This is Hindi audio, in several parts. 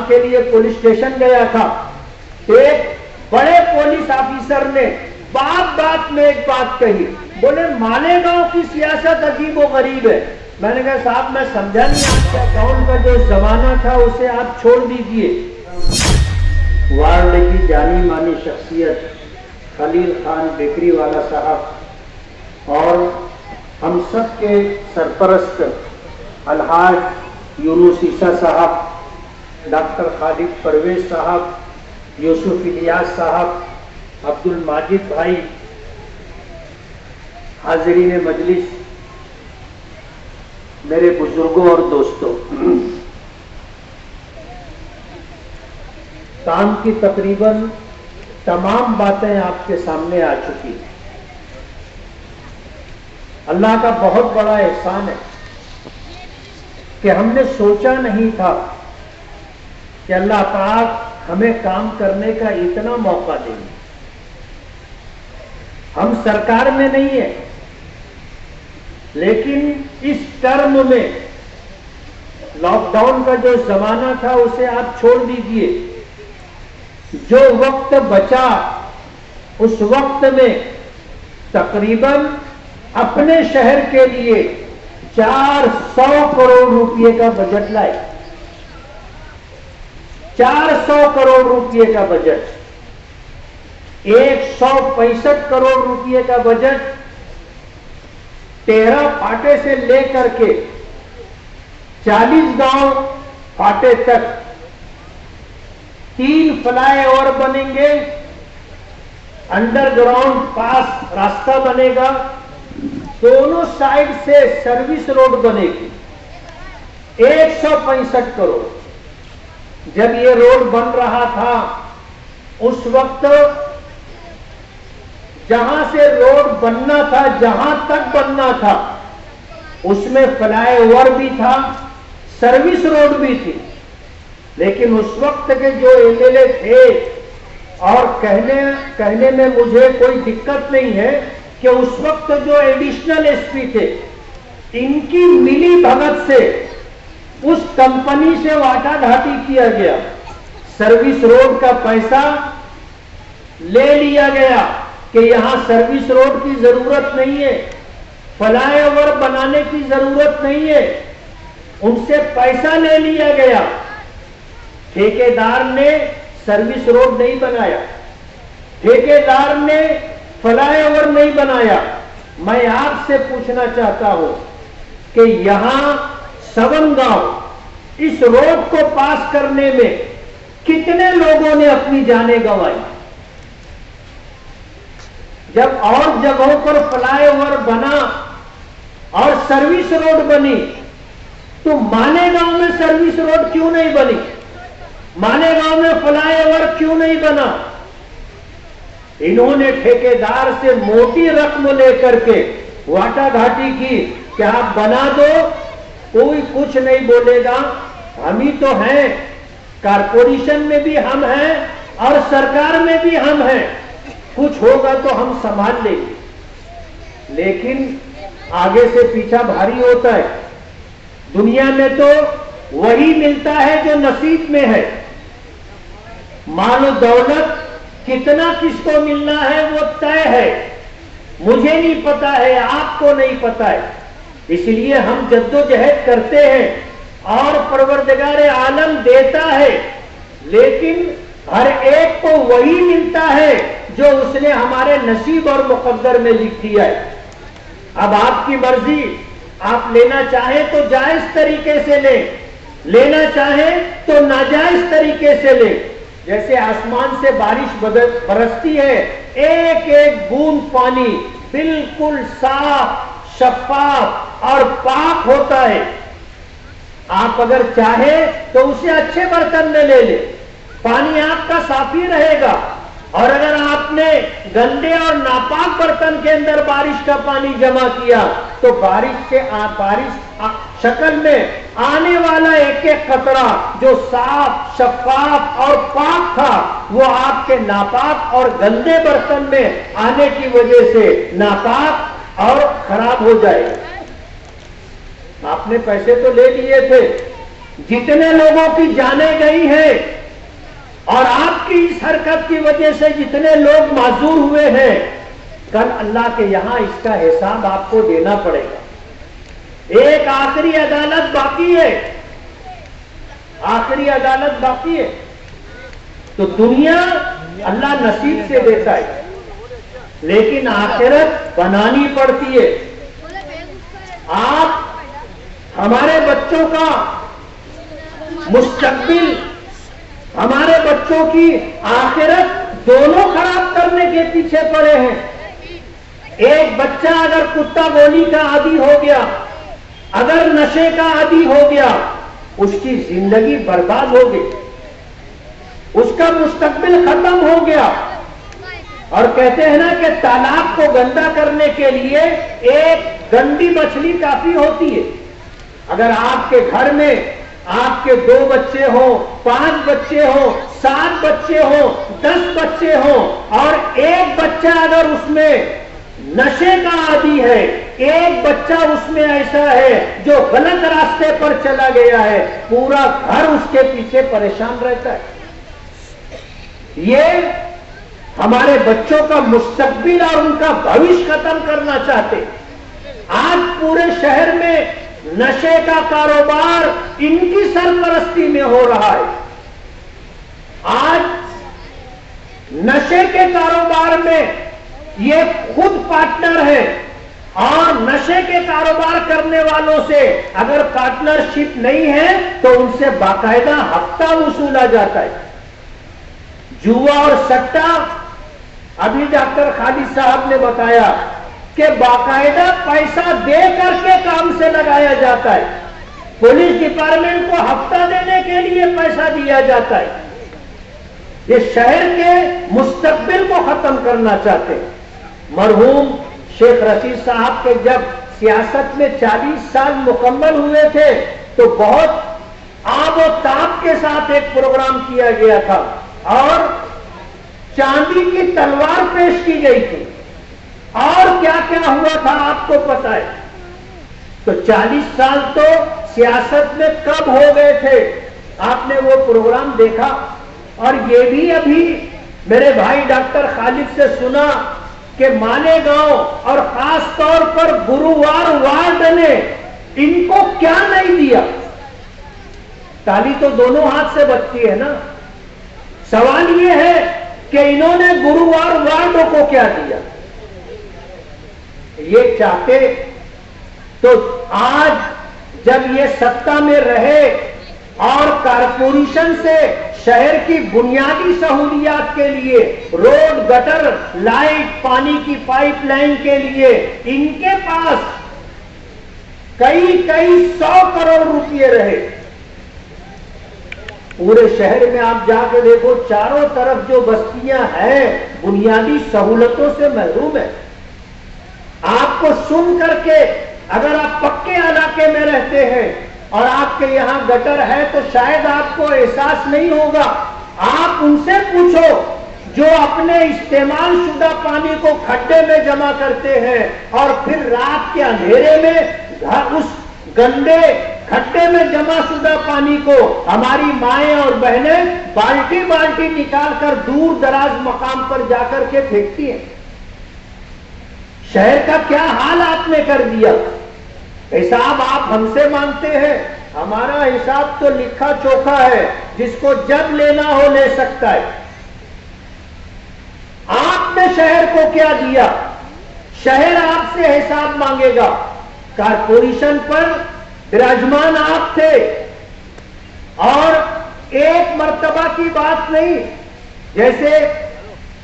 के लिए पुलिस स्टेशन गया था। एक बड़े पुलिस ऑफिसर ने बात में एक बात कही, बोले मालेगांव की सियासत अजीब व गरीब है। मैंने कहा साहब मैं समझा नहीं, आपके अकाउंट का जो जमाना था उसे आप छोड़ दीजिए। वार्ड की जानी मानी शख्सियत खलील खान बेकरी वाला साहब और हम सब के सरपरस्त अलहाज यूनुस ईसा साहब, डॉक्टर खालिद परवेज साहब, यूसुफ इलियास साहब, अब्दुल माजिद भाई, हाजिरीन मजलिस, मेरे बुजुर्गों और दोस्तों, काम की तकरीबन तमाम बातें आपके सामने आ चुकी हैं। अल्लाह का बहुत बड़ा एहसान है कि हमने सोचा नहीं था कि अल्लाह पाक हमें काम करने का इतना मौका देंगे। हम सरकार में नहीं है, लेकिन इस टर्म में लॉकडाउन का जो जमाना था उसे आप छोड़ दीजिए। जो वक्त बचा उस वक्त में तकरीबन अपने शहर के लिए 400 करोड़ रुपए का बजट लाए। 400 करोड़ रुपए का बजट, 165 करोड़ रुपए का बजट 13 फाटे से लेकर के 40 गांव फाटे तक 3 फ्लाईओवर बनेंगे, अंडरग्राउंड पास रास्ता बनेगा, दोनों साइड से सर्विस रोड बनेगी। 165 करोड़। जब ये रोड बन रहा था उस वक्त जहां से रोड बनना था, जहां तक बनना था, उसमें फ्लाईओवर भी था, सर्विस रोड भी थी। लेकिन उस वक्त के जो एमएलए थे, और कहने में मुझे कोई दिक्कत नहीं है कि उस वक्त जो एडिशनल एसपी थे, इनकी मिली भगत से उस कंपनी से वाटाघाटी किया गया। सर्विस रोड का पैसा ले लिया गया कि यहां सर्विस रोड की जरूरत नहीं है, फ्लाईओवर बनाने की जरूरत नहीं है, उनसे पैसा ले लिया गया। ठेकेदार ने सर्विस रोड नहीं बनाया, ठेकेदार ने फ्लाईओवर नहीं बनाया। मैं आपसे पूछना चाहता हूं कि यहां सवनगांव इस रोड को पास करने में कितने लोगों ने अपनी जानें गंवाई। जब और जगहों पर फ्लाईओवर बना और सर्विस रोड बनी, तो मालेगांव में सर्विस रोड क्यों नहीं बनी? मालेगांव में फ्लाईओवर क्यों नहीं बना? इन्होंने ठेकेदार से मोटी रकम लेकर के वाटाघाटी की कि आप बना दो, कोई कुछ नहीं बोलेगा, हम ही तो हैं, कारपोरेशन में भी हम हैं और सरकार में भी हम हैं, कुछ होगा तो हम संभाल लेंगे। लेकिन आगे से पीछा भारी होता है। दुनिया में तो वही मिलता है जो नसीब में है। मालो दौलत कितना किसको मिलना है वो तय है, मुझे नहीं पता है, आपको नहीं पता है। इसलिए हम जद्दोजहद करते हैं और परवरदिगार आलम देता है, लेकिन हर एक को वही मिलता है जो उसने हमारे नसीब और मुकद्दर में लिख दिया है। अब आपकी मर्जी, आप लेना चाहें तो जायज तरीके से लेना चाहें तो नाजायज तरीके से जैसे आसमान से बारिश बरसती है, एक एक बूंद पानी बिल्कुल साफ, शफाफ और पाक होता है। आप अगर चाहे तो उसे अच्छे बर्तन में ले पानी आपका साफ ही रहेगा। और अगर आपने गंदे और नापाक बर्तन के अंदर बारिश का पानी जमा किया तो बारिश शक्ल में आने वाला एक एक कतरा जो साफ, शफाफ और पाक था, वो आपके नापाक और गंदे बर्तन में आने की वजह से नापाक और खराब हो जाएगा। आपने पैसे तो ले लिए थे, जितने लोगों की जानें गई हैं और आपकी इस हरकत की वजह से जितने लोग माजूर हुए हैं, कल अल्लाह के यहां इसका हिसाब आपको देना पड़ेगा। एक आखिरी अदालत बाकी है, आखिरी अदालत बाकी है। तो दुनिया अल्लाह नसीब से देता है, लेकिन आखिरत बनानी पड़ती है। आप हमारे बच्चों का मुस्तकबिल, हमारे बच्चों की आखिरत दोनों खराब करने के पीछे पड़े हैं। एक बच्चा अगर कुत्ता बोली का आदी हो गया, अगर नशे का आदी हो गया, उसकी जिंदगी बर्बाद हो गई, उसका मुस्तकबिल खत्म हो गया। और कहते हैं ना कि तालाब को गंदा करने के लिए एक गंदी मछली काफी होती है। अगर आपके घर में आपके 2 बच्चे हो, 5 बच्चे हो, 7 बच्चे हो, 10 बच्चे हो और एक बच्चा अगर उसमें नशे का आदी है, एक बच्चा उसमें ऐसा है जो गलत रास्ते पर चला गया है, पूरा घर उसके पीछे परेशान रहता है। ये हमारे बच्चों का मुस्तकबिल और उनका भविष्य खत्म करना चाहते। आज पूरे शहर में नशे का कारोबार इनकी सरपरस्ती में हो रहा है। आज नशे के कारोबार में ये खुद पार्टनर है और नशे के कारोबार करने वालों से अगर पार्टनरशिप नहीं है तो उनसे बाकायदा हफ्ता वसूला जाता है। जुआ और सट्टा, अभी डॉक्टर खालिद साहब ने बताया कि बाकायदा पैसा दे करके काम से लगाया जाता है। पुलिस डिपार्टमेंट को हफ्ता देने के लिए पैसा दिया जाता है। ये शहर के मुस्तकबिल को खत्म करना चाहते हैं। मरहूम शेख रशीद साहब के जब सियासत में 40 साल मुकम्मल हुए थे तो बहुत आब और ताब के साथ एक प्रोग्राम किया गया था और चांदी की तलवार पेश की गई थी और क्या क्या हुआ था आपको पता है। तो 40 साल तो सियासत में कब हो गए थे, आपने वो प्रोग्राम देखा। और ये भी अभी मेरे भाई डॉक्टर खालिद से सुना कि मालेगांव और खास तौर पर गुरुवार वार्ड ने इनको क्या नहीं दिया। ताली तो दोनों हाथ से बजती है ना। सवाल ये है कि इन्होंने गुरुवार वार्डों को क्या दिया। ये चाहते तो आज जब ये सत्ता में रहे और कारपोरेशन से शहर की बुनियादी सहूलियात के लिए, रोड, गटर, लाइट, पानी की पाइपलाइन के लिए इनके पास कई 100 करोड़ रुपए रहे। पूरे शहर में आप जाके देखो, चारों तरफ जो बस्तियां हैं बुनियादी सहूलतों से महरूम है। आपको सुन करके, अगर आप पक्के इलाके में रहते हैं और आपके यहां गटर है तो शायद आपको एहसास नहीं होगा। आप उनसे पूछो जो अपने इस्तेमाल शुदा पानी को खड्डे में जमा करते हैं और फिर रात के अंधेरे में उस गंदे खड्डे में जमा शुदा पानी को हमारी माएं और बहनें बाल्टी बाल्टी निकालकर दूर दराज मकाम पर जाकर के फेंकती हैं। शहर का क्या हाल आपने कर दिया। हिसाब आप हमसे मांगते हैं, हमारा हिसाब तो लिखा चोखा है, जिसको जब लेना हो ले सकता है। आपने शहर को क्या दिया, शहर आपसे हिसाब मांगेगा। कारपोरेशन पर विराजमान आप थे और एक मर्तबा की बात नहीं, जैसे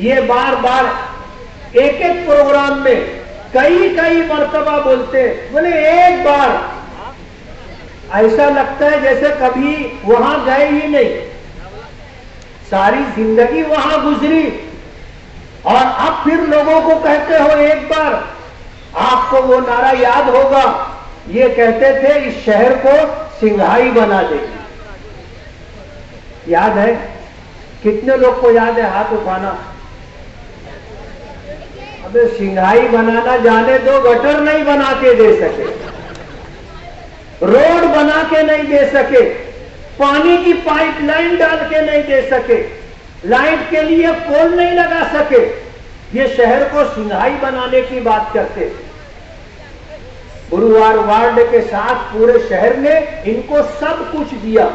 ये बार बार एक एक प्रोग्राम में कई मर्तबा बोलते, बोले एक बार, ऐसा लगता है जैसे कभी वहां गए ही नहीं, सारी जिंदगी वहां गुजरी और अब फिर लोगों को कहते हो एक बार। आपको वो नारा याद होगा, ये कहते थे इस शहर को सिंघाई बना देगी। याद है? कितने लोग को याद है? हाथ उठाना। अबे सिंघाई बनाना जाने दो, गटर नहीं बना के दे सके, रोड बना के नहीं दे सके, पानी की पाइपलाइन डाल के नहीं दे सके, लाइट के लिए पोल नहीं लगा सके, ये शहर को सिंहाई बनाने की बात करते। गुरुवार वार्ड के साथ पूरे शहर ने इनको सब कुछ दिया।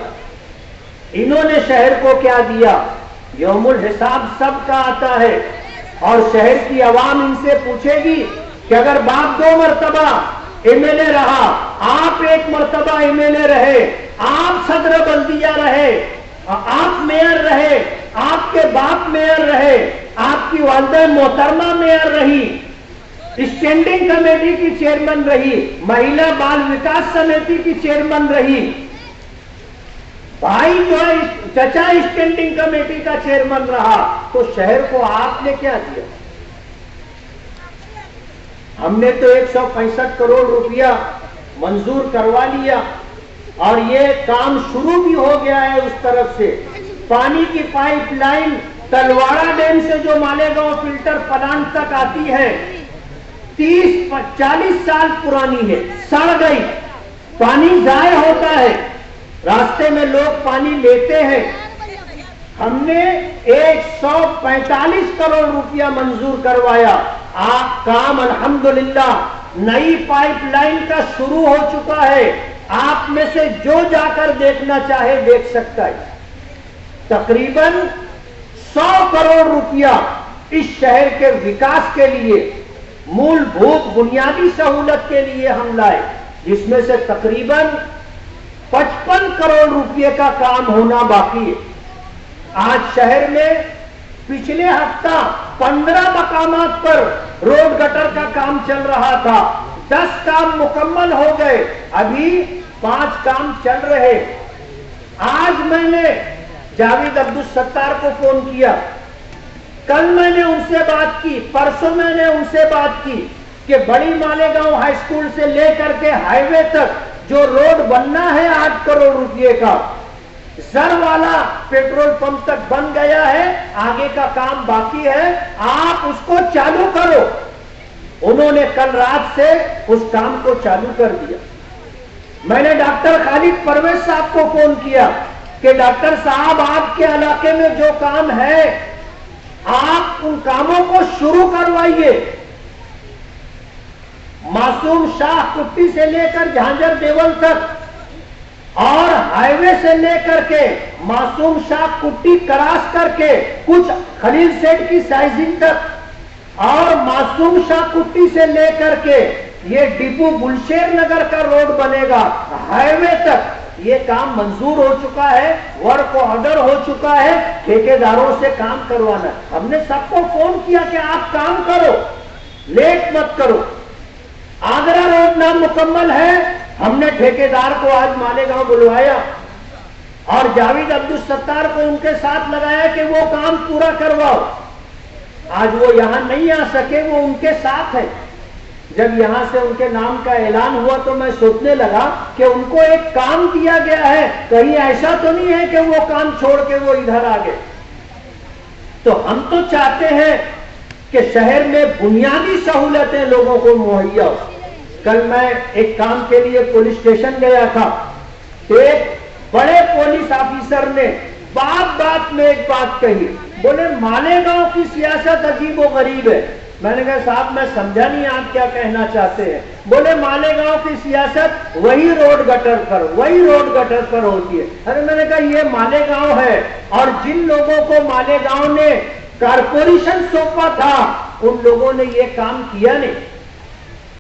इन्होंने शहर को क्या दिया? यौमुल हिसाब सबका आता है और शहर की आवाम इनसे पूछेगी कि अगर बाप 2 मरतबा एमएलए रहा, आप 1 मरतबा एमएलए रहे, आप सदर बल्दिया रहे, आप मेयर रहे, आपके बाप मेयर रहे, आपकी वालिदा मोहतरमा मेयर रही, स्टैंडिंग कमेटी की चेयरमैन रही, महिला बाल विकास समिति की चेयरमैन रही, भाई जो है चचा स्टैंडिंग कमेटी का चेयरमैन रहा, तो शहर को आपने क्या दिया? हमने तो 165 करोड़ रुपया मंजूर करवा लिया और ये काम शुरू भी हो गया है। उस तरफ से पानी की पाइपलाइन तलवाड़ा डैम से जो मालेगांव फिल्टर प्लांट तक आती है 30-40 साल पुरानी है, सड़ गई, पानी जाय होता है, रास्ते में लोग पानी लेते हैं। हमने 145 करोड़ रुपया मंजूर करवाया। आप काम अल्हम्दुलिल्लाह नई पाइपलाइन का शुरू हो चुका है। आप में से जो जाकर देखना चाहे देख सकता है। तकरीबन 100 करोड़ रुपया इस शहर के विकास के लिए, मूलभूत बुनियादी सहूलत के लिए हम लाए, जिसमें से तकरीबन 55 करोड़ रुपए का काम होना बाकी है। आज शहर में पिछले हफ्ता 15 मकामात पर रोड गटर का काम चल रहा था। 10 काम मुकम्मल हो गए, अभी 5 काम चल रहे। आज मैंने जावेद अब्दुल सत्तार को फोन किया, कल मैंने उनसे बात की, परसों मैंने उनसे बात की कि बड़ी मालेगांव हाई स्कूल से लेकर के हाईवे तक जो रोड बनना है 8 करोड़ रुपए का, सर वाला पेट्रोल पंप तक बन गया है, आगे का काम बाकी है, आप उसको चालू करो। उन्होंने कल रात से उस काम को चालू कर दिया। मैंने डॉक्टर खालिद परवेज साहब को फोन किया कि डॉक्टर साहब आपके इलाके में जो काम है आप उन कामों को शुरू करवाइए। मासूम शाह कुट्टी से लेकर झांझर देवल तक और हाईवे से लेकर के मासूम शाह कुट्टी क्रॉस करके कुछ खलील सेठ की साइजिंग तक और मासूम शाह कुट्टी से लेकर के ये डिपू गुलशेर नगर का रोड बनेगा हाईवे तक, ये काम मंजूर हो चुका है, वर्क ऑर्डर हो चुका है, ठेकेदारों से काम करवाना। हमने सबको फोन किया कि आप काम करो, लेट मत करो। आगरा रोड नाम मुकम्मल है, हमने ठेकेदार को आज मालेगांव बुलवाया और जावेद अब्दुल सत्तार को उनके साथ लगाया कि वो काम पूरा करवाओ। आज वो यहां नहीं आ सके, वो उनके साथ है। जब यहां से उनके नाम का ऐलान हुआ तो मैं सोचने लगा कि उनको एक काम दिया गया है, कहीं ऐसा तो नहीं है कि वो काम छोड़ के वो इधर आ गए। तो हम तो चाहते हैं कि शहर में बुनियादी सहूलतें लोगों को मुहैया हो। कल मैं एक काम के लिए पुलिस स्टेशन गया था, एक बड़े पुलिस ऑफिसर ने बात में एक बात कही, बोले मालेगांव की सियासत अजीब व गरीब है। मैंने कहा साहब मैं समझा नहीं आप क्या कहना चाहते हैं। बोले मालेगांव की सियासत वही रोड गटर पर होती है। अरे मैंने कहा ये मालेगांव है और जिन लोगों को मालेगांव ने कारपोरेशन सौंपा था उन लोगों ने ये काम किया नहीं।